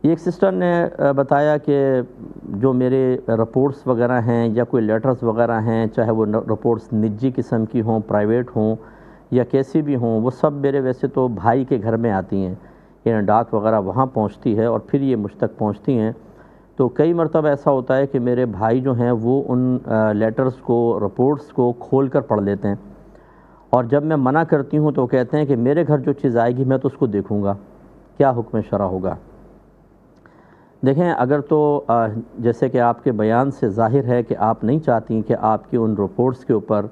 ایک سسٹر نے بتایا کہ جو میرے رپورٹس وغیرہ ہیں یا کوئی لیٹرز وغیرہ ہیں، چاہے وہ رپورٹس نجی قسم کی ہوں، پرائیویٹ ہوں یا کیسی بھی ہوں، وہ سب میرے ویسے تو بھائی کے گھر میں آتی ہیں، یعنی ڈاک وغیرہ وہاں پہنچتی ہے اور پھر یہ مجھ تک پہنچتی ہیں۔ تو کئی مرتبہ ایسا ہوتا ہے کہ میرے بھائی جو ہیں وہ ان لیٹرز کو، رپورٹس کو کھول کر پڑھ لیتے ہیں، اور جب میں منع کرتی ہوں تو وہ کہتے ہیں کہ میرے گھر جو چیز آئے گی میں تو اس کو دیکھوں گا، کیا حکم شرع ہوگا؟ دیکھیں، اگر تو جیسے کہ آپ کے بیان سے ظاہر ہے کہ آپ نہیں چاہتی کہ آپ کی ان رپورٹس کے اوپر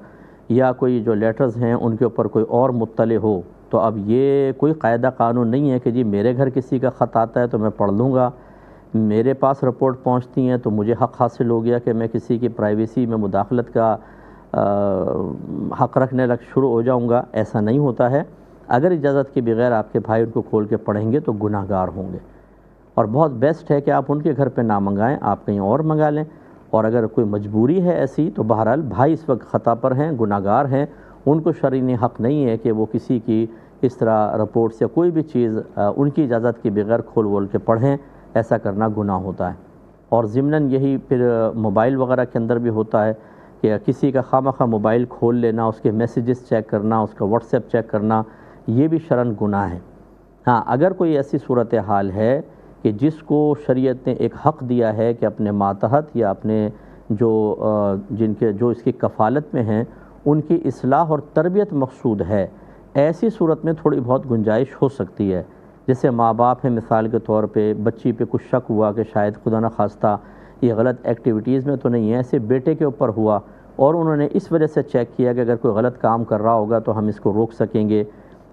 یا کوئی جو لیٹرز ہیں ان کے اوپر کوئی اور مطلع ہو، تو اب یہ کوئی قاعدہ قانون نہیں ہے کہ جی میرے گھر کسی کا خط آتا ہے تو میں پڑھ لوں گا، میرے پاس رپورٹ پہنچتی ہیں تو مجھے حق حاصل ہو گیا کہ میں کسی کی پرائیویسی میں مداخلت کا حق رکھنے شروع ہو جاؤں گا۔ ایسا نہیں ہوتا ہے۔ اگر اجازت کے بغیر آپ کے بھائی ان کو کھول کے پڑھیں گے تو گناہ گار ہوں گے، اور بہت بیسٹ ہے کہ آپ ان کے گھر پہ نہ منگائیں، آپ کہیں اور منگا لیں۔ اور اگر کوئی مجبوری ہے ایسی تو بہرحال بھائی اس وقت خطا پر ہیں، گناہ گار ہیں، ان کو شرعی حق نہیں ہے کہ وہ کسی کی اس طرح رپورٹس یا کوئی بھی چیز ان کی اجازت کے بغیر کھول کے پڑھیں، ایسا کرنا گناہ ہوتا ہے۔ اور ضمناً یہی پھر موبائل وغیرہ کے اندر بھی ہوتا ہے کہ کسی کا خواہ موبائل کھول لینا، اس کے میسیجز چیک کرنا، اس کا واٹس ایپ چیک کرنا، یہ بھی شرعاً گناہ ہے۔ ہاں، اگر کوئی ایسی صورتحال ہے کہ جس کو شریعت نے ایک حق دیا ہے کہ اپنے ماتحت یا اپنے جو اس کی کفالت میں ہیں ان کی اصلاح اور تربیت مقصود ہے، ایسی صورت میں تھوڑی بہت گنجائش ہو سکتی ہے۔ جیسے ماں باپ ہیں، مثال کے طور پہ بچی پہ کچھ شک ہوا کہ شاید خدا نخواستہ یہ غلط ایکٹیویٹیز میں تو نہیں ہے، ایسے بیٹے کے اوپر ہوا اور انہوں نے اس وجہ سے چیک کیا کہ اگر کوئی غلط کام کر رہا ہوگا تو ہم اس کو روک سکیں گے۔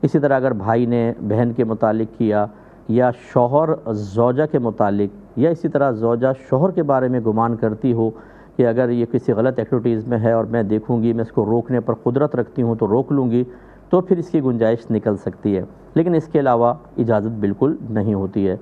اسی طرح اگر بھائی نے بہن کے متعلق کیا، یا شوہر زوجہ کے متعلق، یا اسی طرح زوجہ شوہر کے بارے میں گمان کرتی ہو کہ اگر یہ کسی غلط ایکٹیویٹیز میں ہے اور میں دیکھوں گی، میں اس کو روکنے پر قدرت رکھتی ہوں تو روک لوں گی، تو پھر اس کی گنجائش نکل سکتی ہے، لیکن اس کے علاوہ اجازت بالکل نہیں ہوتی ہے۔